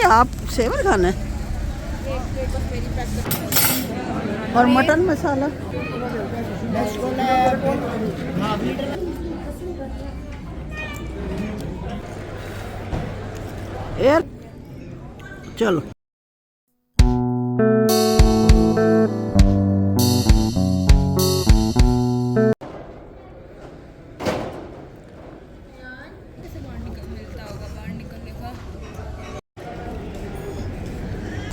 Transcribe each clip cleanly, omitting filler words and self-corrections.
आप सेवर खाना है और मटन मसाला। यार चलो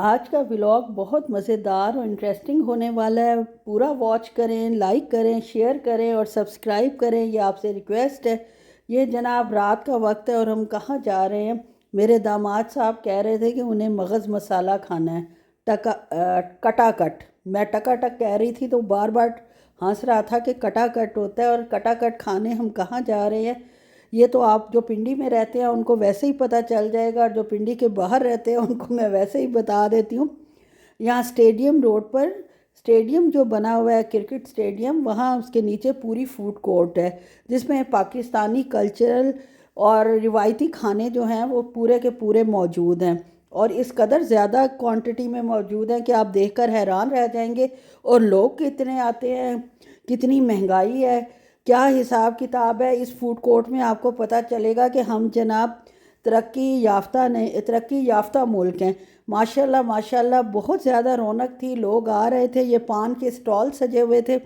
आज का व्लॉग बहुत मज़ेदार और इंटरेस्टिंग होने वाला है। पूरा वॉच करें, लाइक करें, शेयर करें और सब्सक्राइब करें, ये आपसे रिक्वेस्ट है। ये जनाब रात का वक्त है और हम कहाँ जा रहे हैं। मेरे दामाद साहब कह रहे थे कि उन्हें मगज़ मसाला खाना है, कटाकट। मैं टकाटक कह रही थी तो बार बार हंस रहा था कि कटाकट होता है। और कटाकट खाने हम कहाँ जा रहे हैं ये तो आप जो पिंडी में रहते हैं उनको वैसे ही पता चल जाएगा, और जो पिंडी के बाहर रहते हैं उनको मैं वैसे ही बता देती हूँ। यहाँ स्टेडियम रोड पर स्टेडियम जो बना हुआ है, क्रिकेट स्टेडियम, वहाँ उसके नीचे पूरी फूड कोर्ट है जिसमें पाकिस्तानी कल्चरल और रिवायती खाने जो हैं वो पूरे के पूरे मौजूद हैं। और इस कदर ज़्यादा क्वांटिटी में मौजूद हैं कि आप देखकर हैरान रह जाएंगे। और लोग कितने आते हैं, कितनी महंगाई है, क्या हिसाब किताब है, इस फूड कोर्ट में आपको पता चलेगा कि हम जनाब तरक्की याफ्ता मुल्क हैं। माशाल्लाह माशाल्लाह बहुत ज़्यादा रौनक थी, लोग आ रहे थे। ये पान के स्टॉल सजे हुए थे,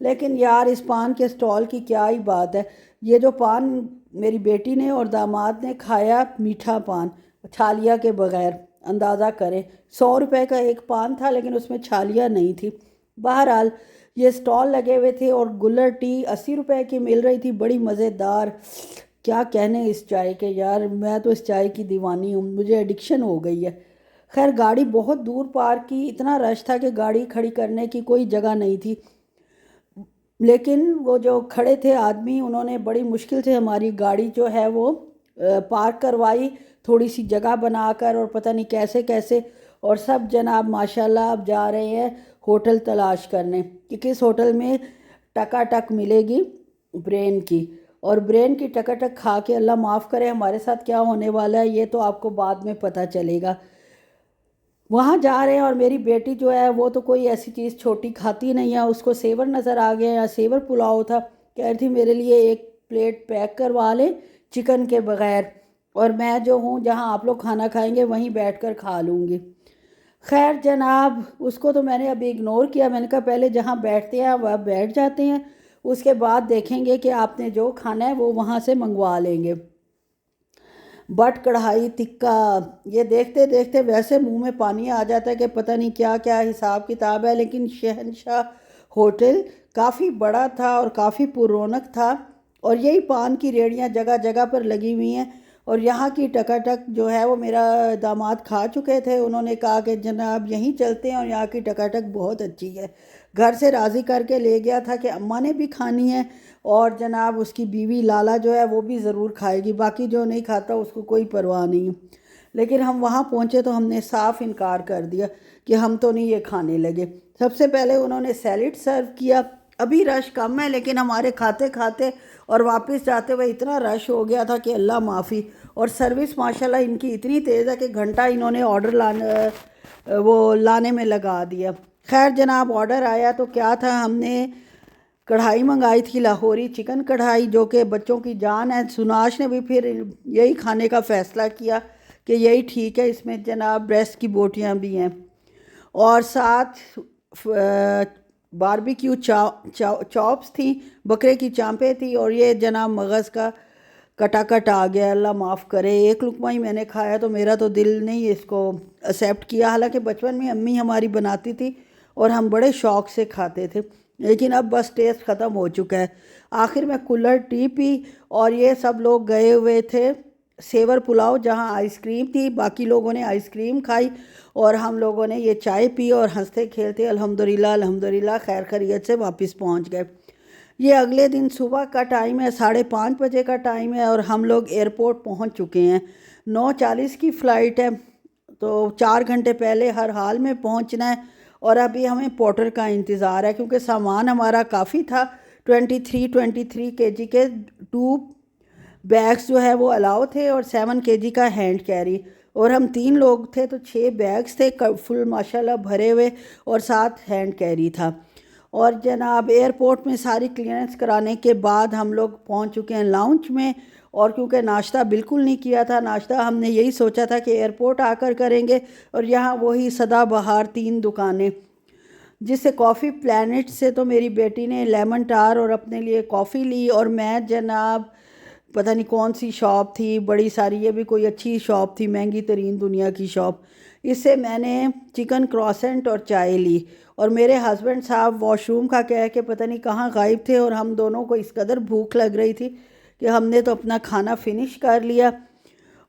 लेकिन यार इस पान के स्टॉल की क्या ही बात है। ये जो पान मेरी बेटी ने और दामाद ने खाया, मीठा पान छालिया के बगैर, अंदाज़ा करें 100 रुपये का एक पान था लेकिन उसमें छालिया नहीं थी। बहरहाल ये स्टॉल लगे हुए थे और गुल्लर टी 80 रुपये की मिल रही थी, बड़ी मज़ेदार। क्या कहने इस चाय के यार, मैं तो इस चाय की दीवानी हूँ, मुझे एडिक्शन हो गई है। खैर गाड़ी बहुत दूर पार्क की, इतना रश था कि गाड़ी खड़ी करने की कोई जगह नहीं थी। लेकिन वो जो खड़े थे आदमी, उन्होंने बड़ी मुश्किल से हमारी गाड़ी जो है वो पार्क करवाई, थोड़ी सी जगह बनाकर, और पता नहीं कैसे कैसे। और सब जनाब माशाल्लाह अब जा रहे हैं होटल तलाश करने कि किस होटल में टकाटक मिलेगी ब्रेन की। और ब्रेन की टकाटक खा के अल्लाह माफ़ करे हमारे साथ क्या होने वाला है ये तो आपको बाद में पता चलेगा। वहाँ जा रहे हैं और मेरी बेटी जो है वो तो कोई ऐसी चीज़ छोटी खाती नहीं है, उसको सेवर नज़र आ गया, या सेवर पुलाव था। कह रही थी मेरे लिए एक प्लेट पैक करवा लें चिकन के बग़ैर, और मैं जो हूँ जहाँ आप लोग खाना खाएंगे वहीं बैठकर खा लूँगी। खैर जनाब उसको तो मैंने अभी इग्नोर किया। मैंने कहा पहले जहाँ बैठते हैं वह बैठ जाते हैं, उसके बाद देखेंगे कि आपने जो खाना है वो वहाँ से मंगवा लेंगे। बट कढ़ाई टिक्का, ये देखते देखते वैसे मुंह में पानी आ जाता है कि पता नहीं क्या क्या हिसाब किताब है। लेकिन शहनशाह होटल काफ़ी बड़ा था और काफ़ी पुरौनक था, और यही पान की रेड़ियाँ जगह जगह पर लगी हुई हैं। और यहाँ की टकाटक जो है वो मेरा दामाद खा चुके थे, उन्होंने कहा कि जनाब यहीं चलते हैं और यहाँ की टकाटक बहुत अच्छी है। घर से राज़ी करके ले गया था कि अम्मा ने भी खानी है और जनाब उसकी बीवी लाला जो है वो भी ज़रूर खाएगी, बाकी जो नहीं खाता उसको कोई परवाह नहीं है। लेकिन हम वहाँ पहुँचे तो हमने साफ़ इनकार कर दिया कि हम तो नहीं ये खाने लगे। सबसे पहले उन्होंने सैलेड सर्व किया। अभी रश कम है लेकिन हमारे खाते खाते और वापस जाते हुए इतना रश हो गया था कि अल्लाह माफ़ी। और सर्विस माशाल्लाह इनकी इतनी तेज़ है कि घंटा इन्होंने ऑर्डर लाने में लगा दिया। खैर जनाब ऑर्डर आया तो क्या था, हमने कढ़ाई मंगाई थी लाहौरी चिकन कढ़ाई, जो कि बच्चों की जान है। सुनाश ने भी फिर यही खाने का फ़ैसला किया कि यही ठीक है, इसमें जनाब ब्रेस्ट की बोटियां भी हैं, और साथ बारबेक्यू चॉप्स थी, बकरे की चांपें थी, और ये जनाब मगज़ का कटाकट आ गया, अल्लाह माफ़ करे। एक लुकमा ही मैंने खाया तो मेरा तो दिल नहीं इसको एक्सेप्ट किया। हालांकि बचपन में अम्मी हमारी बनाती थी और हम बड़े शौक़ से खाते थे, लेकिन अब बस टेस्ट ख़त्म हो चुका है। आखिर में कुल्हड़ टी पी और ये सब लोग गए हुए थे सेवर पुलाव जहाँ आइसक्रीम थी, बाकी लोगों ने आइसक्रीम खाई और हम लोगों ने ये चाय पी और हंसते खेलते अल्हम्दुलिल्लाह अल्हम्दुलिल्लाह खैर खैरियत से वापस पहुँच गए। ये अगले दिन सुबह का टाइम है, 5:30 का टाइम है और हम लोग एयरपोर्ट पहुंच चुके हैं। 9:40 की फ़्लाइट है तो 4 घंटे पहले हर हाल में पहुंचना है। और अभी हमें पोर्टर का इंतज़ार है क्योंकि सामान हमारा काफ़ी था, 23 kg के 2 बैग्स जो है वो अलाउ थे और 7 kg का हैंड कैरी, और हम 3 लोग थे तो 6 बैग्स थे फुल माशाल्लाह भरे हुए और 7 हैंड कैरी था। और जनाब एयरपोर्ट में सारी क्लियरेंस कराने के बाद हम लोग पहुंच चुके हैं लाउंज में। और क्योंकि नाश्ता बिल्कुल नहीं किया था, नाश्ता हमने यही सोचा था कि एयरपोर्ट आकर करेंगे, और यहाँ वही सदाबहार 3 दुकानें, जिससे कॉफ़ी प्लैनेट से तो मेरी बेटी ने लेमन टार और अपने लिए कॉफ़ी ली, और मैं जनाब पता नहीं कौन सी शॉप थी बड़ी सारी, ये भी कोई अच्छी शॉप थी, महंगी तरीन दुनिया की शॉप, इससे मैंने चिकन क्रॉसेंट और चाय ली। और मेरे हस्बैंड साहब वॉशरूम का कह के पता नहीं कहाँ गायब थे, और हम दोनों को इस कदर भूख लग रही थी कि हमने तो अपना खाना फिनिश कर लिया।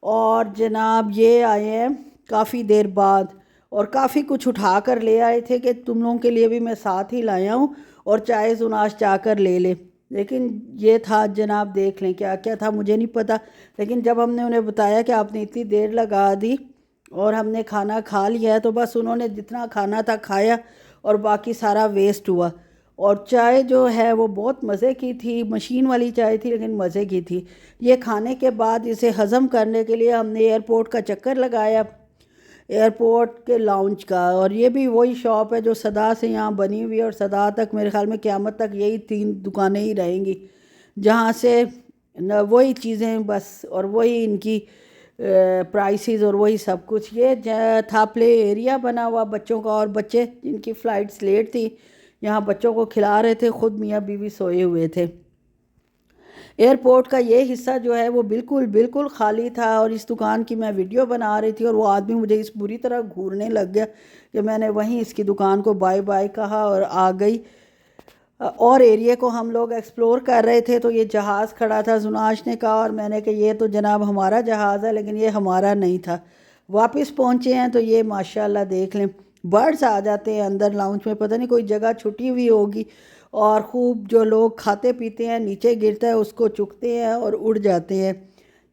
और जनाब ये आए हैं काफ़ी देर बाद, और काफ़ी कुछ उठा कर ले आए थे कि तुम लोगों के लिए भी मैं साथ ही लाया हूँ, और चाय जुनाश जाकर ले ले। लेकिन ये था जनाब, देख लें क्या क्या था मुझे नहीं पता, लेकिन जब हमने उन्हें बताया कि आपने इतनी देर लगा दी और हमने खाना खा लिया है, तो बस उन्होंने जितना खाना था खाया और बाकी सारा वेस्ट हुआ। और चाय जो है वो बहुत मज़े की थी, मशीन वाली चाय थी लेकिन मज़े की थी। ये खाने के बाद इसे हज़म करने के लिए हमने एयरपोर्ट का चक्कर लगाया, एयरपोर्ट के लाउंज का। और ये भी वही शॉप है जो सदा से यहाँ बनी हुई है, और सदा तक मेरे ख्याल में क़यामत तक यही 3 दुकानें ही रहेंगी, जहाँ से न वही चीज़ें बस, और वही इनकी प्राइसेस और वही सब कुछ। ये था प्ले एरिया बना हुआ बच्चों का, और बच्चे जिनकी फ़्लाइट्स लेट थी यहाँ बच्चों को खिला रहे थे, ख़ुद मियाँ बीवी सोए हुए थे। एयरपोर्ट का ये हिस्सा जो है वो बिल्कुल बिल्कुल खाली था, और इस दुकान की मैं वीडियो बना रही थी और वो आदमी मुझे इस बुरी तरह घूरने लग गया कि मैंने वहीं इसकी दुकान को बाय बाय कहा और आ गई। और एरिया को हम लोग एक्सप्लोर कर रहे थे तो ये जहाज़ खड़ा था, जुनाश ने कहा, और मैंने कहा ये तो जनाब हमारा जहाज़ है, लेकिन ये हमारा नहीं था। वापस पहुँचे हैं तो ये माशाल्लाह देख लें, बर्ड्स आ जाते हैं अंदर लाउंज में, पता नहीं कोई जगह छुटी हुई होगी, और ख़ूब जो लोग खाते पीते हैं नीचे गिरता है उसको चुकते हैं और उड़ जाते हैं।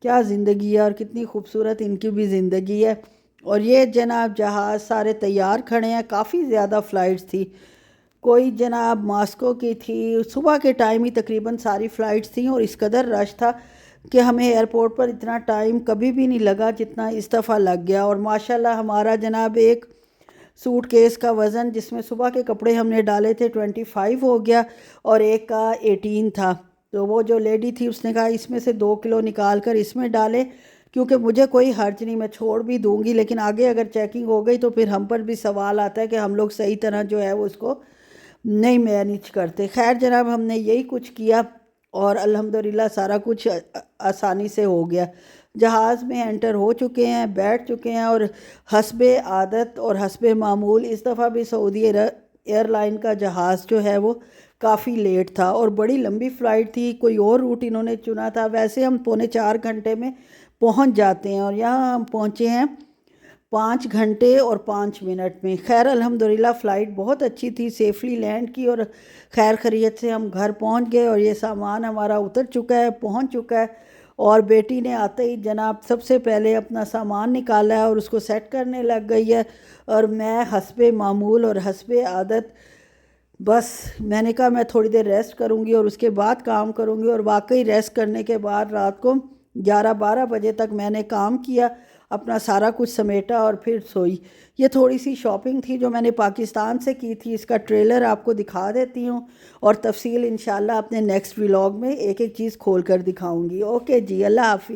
क्या ज़िंदगी है, और कितनी खूबसूरत इनकी भी ज़िंदगी है। और ये जनाब जहाज़ सारे तैयार खड़े हैं, काफ़ी ज़्यादा फ़्लाइट्स थी, कोई जनाब मास्को की थी, सुबह के टाइम ही तकरीबन सारी फ़्लाइट्स थी, और इस कदर रश था कि हमें एयरपोर्ट पर इतना टाइम कभी भी नहीं लगा जितना इस दफ़ा लग गया। और माशाल्लाह हमारा जनाब एक सूटकेस का वज़न जिसमें सुबह के कपड़े हमने डाले थे 25 हो गया, और एक का 18 था। तो वो जो लेडी थी उसने कहा इसमें से 2 किलो निकाल कर इसमें डालें, क्योंकि मुझे कोई हर्ज नहीं, मैं छोड़ भी दूंगी, लेकिन आगे अगर चेकिंग हो गई तो फिर हम पर भी सवाल आता है कि हम लोग सही तरह जो है वो उसको नहीं मैनेज करते। खैर जनाब हमने यही कुछ किया, और अल्हम्दुलिल्लाह सारा कुछ आसानी से हो गया। जहाज़ में एंटर हो चुके हैं, बैठ चुके हैं, और हस्बे आदत और हस्बे मामूल इस दफ़ा भी सऊदी एयरलाइन का जहाज़ जो है वो काफ़ी लेट था, और बड़ी लंबी फ़्लाइट थी, कोई और रूट इन्होंने चुना था। वैसे हम 3.25 घंटे में पहुंच जाते हैं, और यहाँ हम पहुँचे हैं 5 घंटे और 5 मिनट में। खैर अल्हम्दुलिल्लाह फ़्लाइट बहुत अच्छी थी, सेफ़ली लैंड की, और खैर खैरियत से हम घर पहुंच गए, और ये सामान हमारा उतर चुका है, पहुंच चुका है। और बेटी ने आते ही जनाब सबसे पहले अपना सामान निकाला है और उसको सेट करने लग गई है, और मैं हस्बे मामूल और हस्बे आदत बस मैंने कहा मैं थोड़ी देर रेस्ट करूंगी और उसके बाद काम करूंगी। और वाकई रेस्ट करने के बाद रात को 11-12 बजे तक मैंने काम किया, अपना सारा कुछ समेटा और फिर सोई। ये थोड़ी सी शॉपिंग थी जो मैंने पाकिस्तान से की थी, इसका ट्रेलर आपको दिखा देती हूँ, और तफसील इंशाल्लाह अपने नेक्स्ट व्लॉग में एक एक चीज़ खोल कर दिखाऊँगी। ओके जी, अल्लाह हाफिज़।